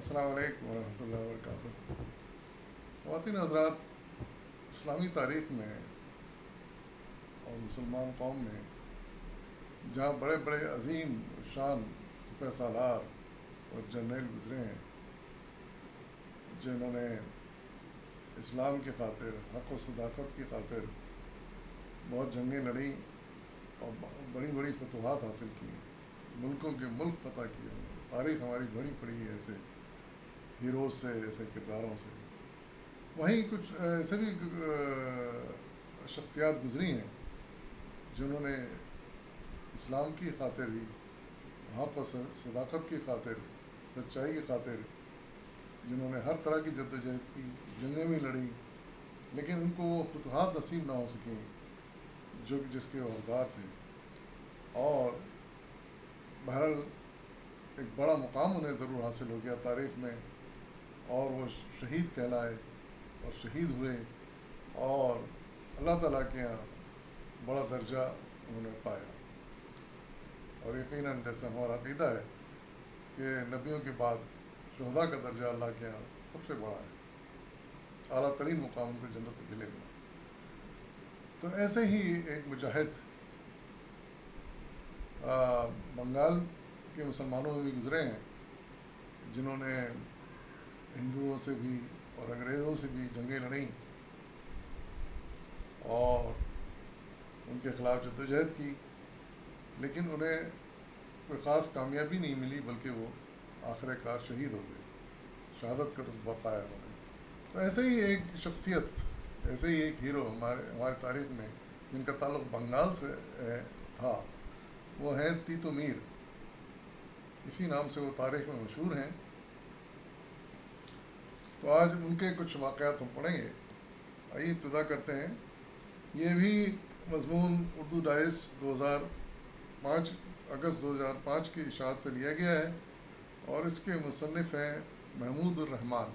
السلام علیکم ورحمۃ اللہ وبرکاتہ۔ خواتین حضرات، اسلامی تاریخ میں اور مسلمان قوم میں جہاں بڑے بڑے عظیم شان سپہ سالار اور جرنیل گزرے ہیں جنہوں نے اسلام کی خاطر، حق و صداقت کی خاطر بہت جنگیں لڑیں اور بڑی بڑی فتوحات حاصل کی، ملکوں کے ملک فتح کیے ہیں۔ تاریخ ہماری بڑی پڑی ہے ایسے ہیروز سے، ایسے کرداروں سے۔ وہیں کچھ ایسے بھی شخصیات گزری ہیں جنہوں نے اسلام کی خاطر ہی، حق و صداقت کی خاطر، سچائی کی خاطر، جنہوں نے ہر طرح کی جدوجہد کی، جنگیں بھی لڑیں، لیکن ان کو وہ فتوحات نصیب نہ ہو سکیں جو جس کے وہ حقدار تھے، اور بہرحال ایک بڑا مقام انہیں ضرور حاصل ہو گیا تاریخ میں، اور وہ شہید کہلائے اور شہید ہوئے، اور اللہ تعالیٰ کے یہاں بڑا درجہ انہوں نے پایا۔ اور یقیناً جیسا ہمارا عقیدہ ہے کہ نبیوں کے بعد شہداء کا درجہ اللہ کے یہاں سب سے بڑا ہے، اعلیٰ ترین مقام ان کو جنت میں ملے گا۔ تو ایسے ہی ایک مجاہد بنگال کے مسلمانوں میں بھی گزرے ہیں جنہوں نے ہندوؤں سے بھی اور انگریزوں سے بھی جنگیں لڑیں اور ان کے خلاف جدوجہد کی، لیکن انہیں کوئی خاص کامیابی نہیں ملی، بلکہ وہ آخر کار شہید ہو گئے، شہادت کا رتبہ پایا انہوں نے۔ تو ایسے ہی ایک شخصیت، ایسے ہی ایک ہیرو ہماری تاریخ میں جن کا تعلق بنگال سے تھا، وہ ہیں تیتو میر۔ اسی نام سے وہ تاریخ میں مشہور ہیں۔ تو آج ان کے کچھ واقعات ہم پڑھیں گے۔ آئیے ابتدا کرتے ہیں۔ یہ بھی مضمون اردو ڈائجسٹ 2005 اگست 2005 کی اشاعت سے لیا گیا ہے، اور اس کے مصنف ہیں محمود الرحمان۔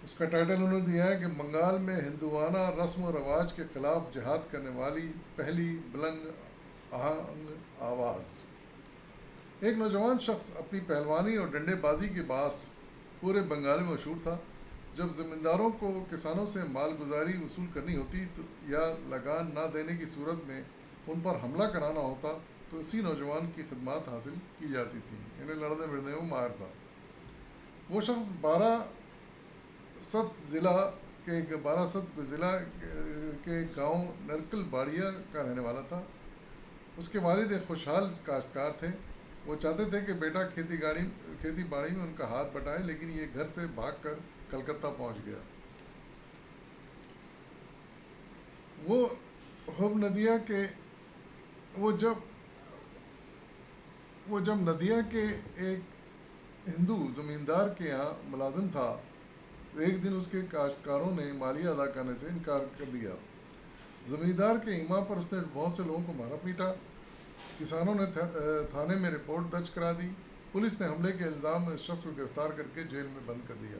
اس کا ٹائٹل انہوں نے دیا ہے کہ بنگال میں ہندوانہ رسم و رواج کے خلاف جہاد کرنے والی پہلی بلند آہنگ آواز۔ ایک نوجوان شخص اپنی پہلوانی اور ڈنڈے بازی کے باعث پورے بنگال میں مشہور تھا۔ جب زمینداروں کو کسانوں سے مال گزاری وصول کرنی ہوتی یا لگان نہ دینے کی صورت میں ان پر حملہ کرانا ہوتا تو اسی نوجوان کی خدمات حاصل کی جاتی تھی، انہیں لڑنے بڑھنے میں ماہر تھا۔ وہ شخص باراست ضلع کے گاؤں نرکل باڑیا کا رہنے والا تھا۔ اس کے والد ایک خوشحال کاشتکار تھے۔ وہ چاہتے تھے کہ بیٹا کھیتی باڑی میں ان کا ہاتھ بٹائے، لیکن یہ گھر سے بھاگ کر کلکتہ پہنچ گیا۔ وہ جب ندیا کے ایک ہندو زمیندار کے یہاں ملازم تھا تو ایک دن اس کے کاشتکاروں نے مالیہ ادا کرنے سے انکار کر دیا۔ زمیندار کے ایما پر اس نے بہت سے لوگوں کو مارا پیٹا۔ کسانوں نے تھانے میں رپورٹ درج کرا دی۔ پولیس نے حملے کے الزام میں اس شخص کو گرفتار کر کے جیل میں بند کر دیا۔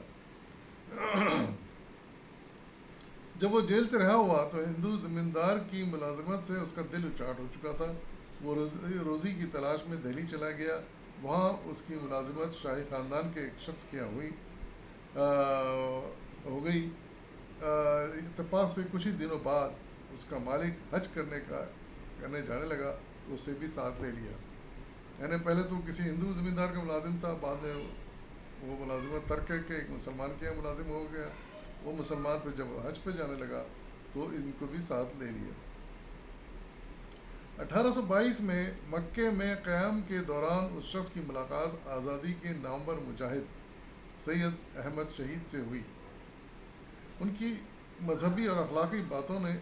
جب وہ جیل سے رہا ہوا تو ہندو زمیندار کی ملازمت سے اس کا دل اچاٹ ہو چکا تھا۔ وہ روزی کی تلاش میں دہلی چلا گیا۔ وہاں اس کی ملازمت شاہی خاندان کے ایک شخص کے یہاں ہو گئی۔ اتفاق سے کچھ ہی دنوں بعد اس کا مالک حج کرنے جانے لگا تو اسے بھی ساتھ لے لیا۔ یعنی پہلے تو کسی ہندو زمیندار کا ملازم تھا، بعد میں وہ ملازمت ترک کر کے ایک مسلمان کے یہاں ملازم ہو گیا۔ وہ مسلمان پہ جب حج پہ جانے لگا تو ان کو بھی ساتھ لے لیا۔ 1822 میں مکے میں قیام کے دوران اس شخص کی ملاقات آزادی کے نامور مجاہد سید احمد شہید سے ہوئی۔ ان کی مذہبی اور اخلاقی باتوں نے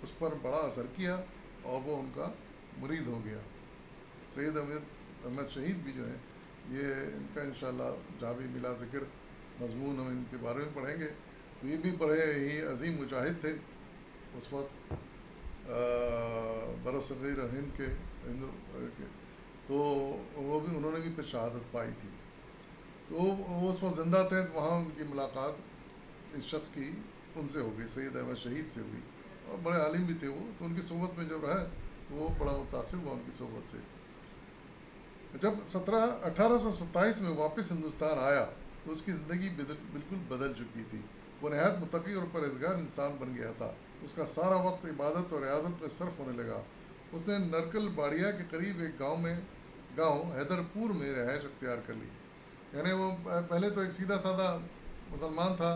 اس پر بڑا اثر کیا اور وہ ان کا مرید ہو گیا۔ سید احمد شہید بھی جو ہیں، یہ ان کا انشاءاللہ جہاں بھی ملا ذکر مضمون ہم ان کے بارے میں پڑھیں گے، تو یہ بھی بڑے ہی عظیم مجاہد تھے اس وقت برصغیر ہند کے، تو انہوں نے بھی پھر شہادت پائی تھی۔ تو وہ اس وقت زندہ تھے، تو وہاں ان کی ملاقات اس شخص کی ان سے ہو گئی، سید احمد شہید سے ہوئی، اور بڑے عالم بھی تھے وہ، تو ان کی صحبت میں جب رہے تو وہ بڑا متاثر ہوا ان کی صحبت سے۔ جب 1827 میں واپس ہندوستان آیا تو اس کی زندگی بالکل بدل چکی تھی. وہ نہایت متقی اور پرہیزگار انسان بن گیا تھا. اس کا سارا وقت عبادت اور ریاضت میں صرف ہونے لگا. اس نے نرکل باڑیا کے قریب ایک گاؤں حیدر پور میں رہائش اختیار کر لی. یعنی وہ پہلے تو ایک سیدھا سادہ مسلمان تھا،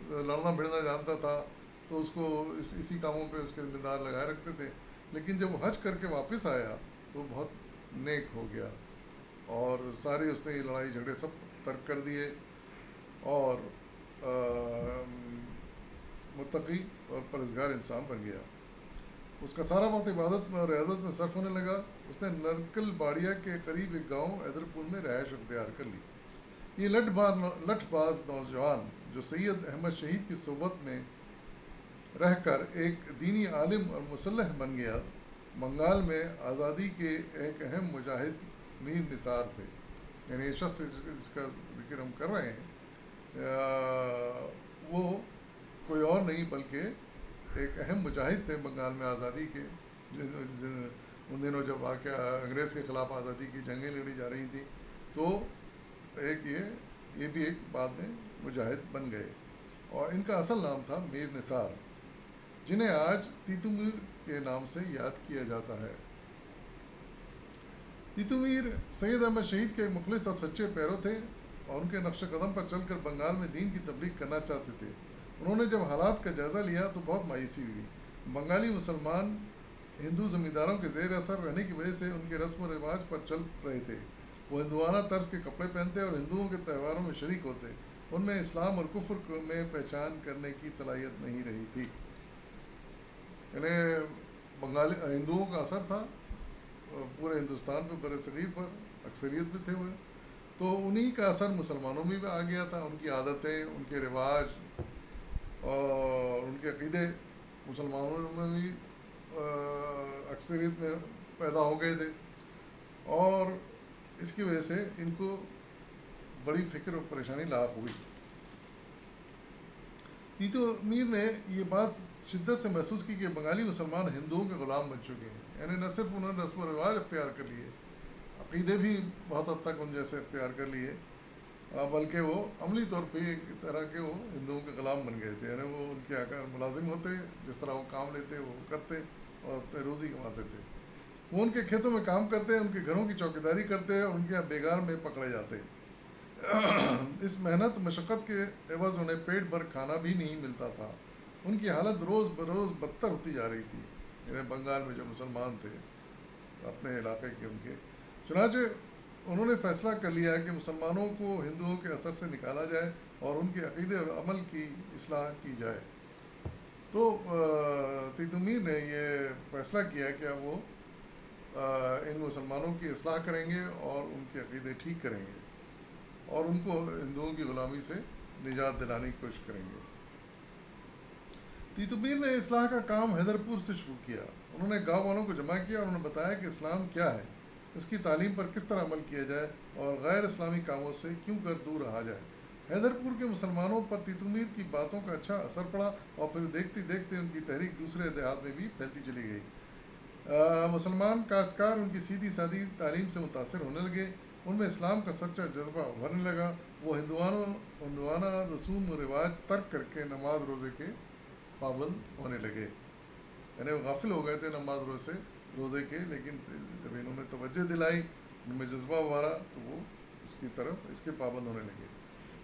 لڑنا بھڑنا جانتا تھا، تو اس کو اسی کاموں پہ اس کے ذمہ دار لگائے رکھتے تھے. لیکن جب وہ حج کر کے واپس آیا تو بہت نیک ہو گیا، اور سارے اس نے یہ لڑائی جھگڑے سب ترک کر دیے، اور متقی اور پرہیزگار انسان بن گیا. اس کا سارا وقت عبادت میں اور ریاضت میں صرف ہونے لگا. اس نے نرکل باڑیا کے قریب ایک گاؤں حیدر پور میں رہائش اختیار کر لی. یہ لٹھ باز نوجوان جو سید احمد شہید کی صحبت میں رہ کر ایک دینی عالم اور مسلح بن گیا، بنگال میں آزادی کے ایک اہم مجاہد میر نثار تھے. یعنی یہ شخص جس کا ذکر ہم کر رہے ہیں، وہ کوئی اور نہیں بلکہ ایک اہم مجاہد تھے بنگال میں آزادی کے. ان دنوں جب انگریز کے خلاف آزادی کی جنگیں لڑی جا رہی تھیں، تو ایک یہ بھی ایک بعد میں مجاہد بن گئے، اور ان کا اصل نام تھا میر نثار، جنہیں آج تیتو میر کے نام سے یاد کیا جاتا ہے. تیتو میر سید احمد شہید کے مخلص اور سچے پیرو تھے، اور ان کے نقش قدم پر چل کر بنگال میں دین کی تبلیغ کرنا چاہتے تھے. انہوں نے جب حالات کا جائزہ لیا تو بہت مایوسی ہوئی. بنگالی مسلمان ہندو زمینداروں کے زیر اثر رہنے کی وجہ سے ان کے رسم و رواج پر چل رہے تھے. وہ ہندوانہ طرز کے کپڑے پہنتے اور ہندوؤں کے تہواروں میں شریک ہوتے. ان میں اسلام اور کفر میں پہچان کرنے کی صلاحیت نہیں رہی تھی. یعنی بنگالی ہندوؤں کا اثر تھا پورے ہندوستان پہ، بر صغیر پر اکثریت میں تھے وہ، تو انہی کا اثر مسلمانوں میں بھی آ گیا تھا. ان کی عادتیں، ان کے رواج اور ان کے عقیدے مسلمانوں میں بھی اکثریت میں پیدا ہو گئے تھے، اور اس کی وجہ سے ان کو بڑی فکر اور پریشانی لاحق ہوئی. تیتو میر نے یہ بات شدت سے محسوس کی کہ بنگالی مسلمان ہندوؤں کے غلام بن چکے ہیں. یعنی نہ صرف انہوں نے رسم و رواج اختیار کر لیے، عقیدے بھی بہت حد تک ان جیسے اختیار کر لیے، بلکہ وہ عملی طور پہ ایک طرح کے وہ ہندوؤں کے غلام بن گئے تھے. یعنی وہ ان کے ملازم ہوتے، جس طرح وہ کام لیتے وہ کرتے اور اپنے روزی کماتے تھے. وہ ان کے کھیتوں میں کام کرتے، ان کے گھروں کی چوکیداری کرتے، اور ان کے یہاں بیگار میں پکڑے جاتے. اس محنت مشقت کے عوض انہیں پیٹ بھر کھانا بھی نہیں ملتا تھا. ان کی حالت روز بروز بدتر ہوتی جا رہی تھی. یعنی بنگال میں جو مسلمان تھے اپنے علاقے کے، ان کے چنانچہ انہوں نے فیصلہ کر لیا کہ مسلمانوں کو ہندوؤں کے اثر سے نکالا جائے اور ان کے عقیدے اور عمل کی اصلاح کی جائے. تو تیتو میر نے یہ فیصلہ کیا کہ اب وہ ان مسلمانوں کی اصلاح کریں گے اور ان کے عقیدے ٹھیک کریں گے، اور ان کو ہندوؤں کی غلامی سے نجات دلانے کی کوشش کریں گے. تیتو میر نے اصلاح کا کام حیدر پور سے شروع کیا. انہوں نے گاؤں والوں کو جمع کیا اور انہوں نے بتایا کہ اسلام کیا ہے، اس کی تعلیم پر کس طرح عمل کیا جائے، اور غیر اسلامی کاموں سے کیوں کر دور رہا جائے. حیدر پور کے مسلمانوں پر تیتو میر کی باتوں کا اچھا اثر پڑا، اور پھر دیکھتے دیکھتے ان کی تحریک دوسرے دیہات میں بھی پھیلتی چلی گئی. مسلمان کاشتکار ان کی سیدھی سادی تعلیم سے متاثر ہونے لگے. ان میں اسلام کا سچا جذبہ ابھرنے لگا. وہ ہندوانہ رسوم و رواج ترک کر کے نماز روزے کے پابند ہونے لگے. یعنی وہ غافل ہو گئے تھے نماز روزے کے، لیکن جب انہوں نے توجہ دلائی، ان میں جذبہ ابھارا، تو وہ اس کی طرف اس کے پابند ہونے لگے.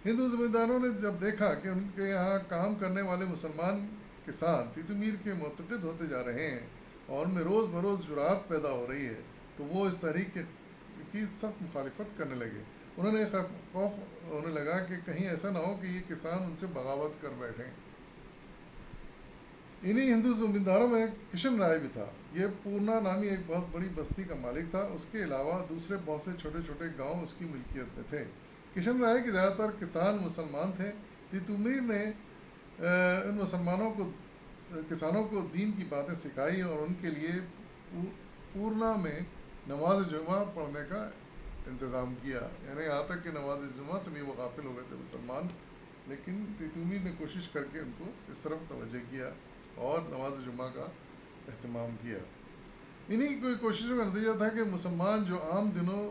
ہندو زمینداروں نے جب دیکھا کہ ان کے یہاں کام کرنے والے مسلمان کسان تیتو میر کے معتقد ہوتے جا رہے ہیں اور ان میں روز بروز جرأت پیدا ہو رہی ہے، تو وہ اس تحریک کی سخت مخالفت کرنے لگے. انہوں نے خوف ہونے لگا کہ کہیں ایسا نہ ہو کہ یہ کسان ان سے بغاوت کر بیٹھیں. انہی ہندو زمینداروں میں کشن رائے بھی تھا. یہ پورنا نامی ایک بہت بڑی بستی کا مالک تھا. اس کے علاوہ دوسرے بہت سے چھوٹے چھوٹے گاؤں اس کی ملکیت میں تھے. کشن رائے کے زیادہ تر کسان مسلمان تھے. تیتو میر نے ان کسانوں کو دین کی باتیں سکھائی اور ان کے لیے پورنا میں نماز جمعہ پڑھنے کا انتظام کیا. یعنی یہاں تک کہ نماز جمعہ سے بھی وہ غافل ہو گئے تھے مسلمان، لیکن تیتو میر نے کوشش کر کے ان کو اس طرف توجہ کیا اور نماز جمعہ کا اہتمام کیا. انہی کوئی کوششوں کا نتیجہ تھا کہ مسلمان جو عام دنوں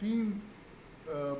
3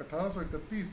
1831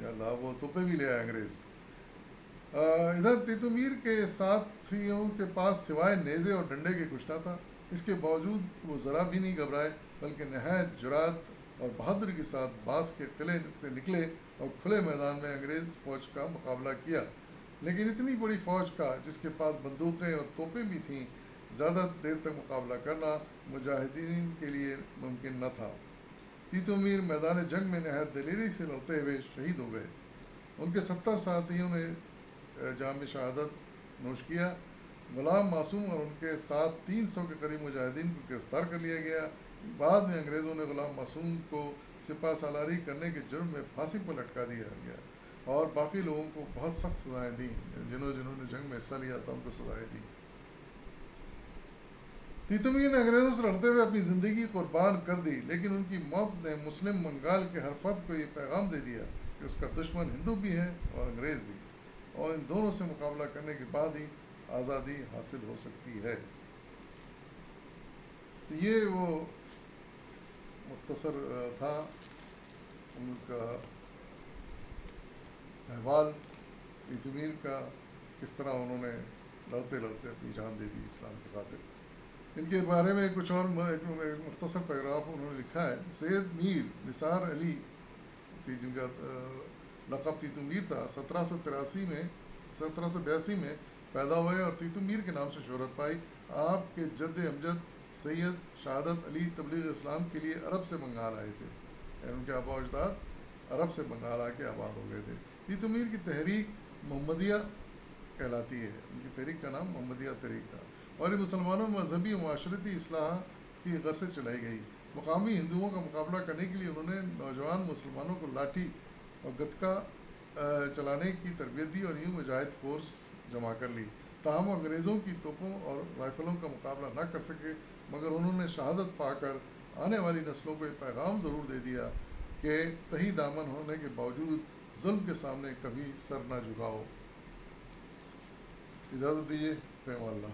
یا اللہ وہ توپے بھی لے آئے انگریز۔ ادھر تیتو میر کے ساتھیوں کے پاس سوائے نیزے اور ڈنڈے کے کچھ نہ تھا، اس کے باوجود وہ ذرا بھی نہیں گھبرائے، بلکہ نہایت جرات اور بہادری کے ساتھ باس کے قلعے سے نکلے اور کھلے میدان میں انگریز فوج کا مقابلہ کیا۔ لیکن اتنی بڑی فوج کا، جس کے پاس بندوقیں اور توپیں بھی تھیں، زیادہ دیر تک مقابلہ کرنا مجاہدین کے لیے ممکن نہ تھا۔ تیتو میر میدان جنگ میں نہایت دلیری سے لڑتے ہوئے شہید ہو گئے۔ ان کے 70 ساتھیوں نے جام شہادت نوش کیا۔ غلام معصوم اور ان کے ساتھ 300 کے قریب مجاہدین کو گرفتار کر لیا گیا۔ بعد میں انگریزوں نے غلام معصوم کو سپہ سالاری کرنے کے جرم میں پھانسی پر لٹکا دیا گیا، اور باقی لوگوں کو بہت سخت سزائیں دیں، جنہوں نے جنگ میں حصہ لیا تھا ان کو سزائیں دیں۔ تیتو میر نے انگریزوں سے لڑتے ہوئے اپنی زندگی قربان کر دی، لیکن ان کی موت نے مسلم بنگال کے ہر فرد کو یہ پیغام دے دیا کہ اس کا دشمن ہندو بھی ہے اور انگریز بھی، اور ان دونوں سے مقابلہ کرنے کے بعد ہی آزادی حاصل ہو سکتی ہے۔ یہ وہ مختصر تھا ان کا احوال تیتو میر کا، کس طرح انہوں نے لڑتے لڑتے اپنی جان دے دی اسلام کی خاطر۔ ان کے بارے میں کچھ اور ایک مختصر پیراگراف انہوں نے لکھا ہے۔ سید میر نثار علی جن کا لقب تیتو میر تھا، 1782 میں پیدا ہوئے اور تیتو میر کے نام سے شہرت پائی۔ آپ کے جد امجد سید شہادت علی تبلیغ اسلام کے لیے عرب سے بنگال آئے تھے، یعنی ان کے آباء و اجداد عرب سے بنگال آ کے آباد ہو گئے تھے۔ تیتو میر کی تحریک محمدیہ کہلاتی ہے، ان کی تحریک کا نام محمدیہ تحریک تھا، اور یہ مسلمانوں میں مذہبی و معاشرتی اصلاح کی غرض سے چلائی گئی۔ مقامی ہندوؤں کا مقابلہ کرنے کے لیے انہوں نے نوجوان مسلمانوں کو لاٹھی اور گتکا چلانے کی تربیت دی، اور یوں مجاہد فورس جمع کر لی۔ تاہم انگریزوں کی توپوں اور رائفلوں کا مقابلہ نہ کر سکے، مگر انہوں نے شہادت پا کر آنے والی نسلوں کو یہ پیغام ضرور دے دیا کہ تہی دامن ہونے کے باوجود ظلم کے سامنے کبھی سر نہ جھکاؤ۔ اجازت دیجیے، فی امان اللہ۔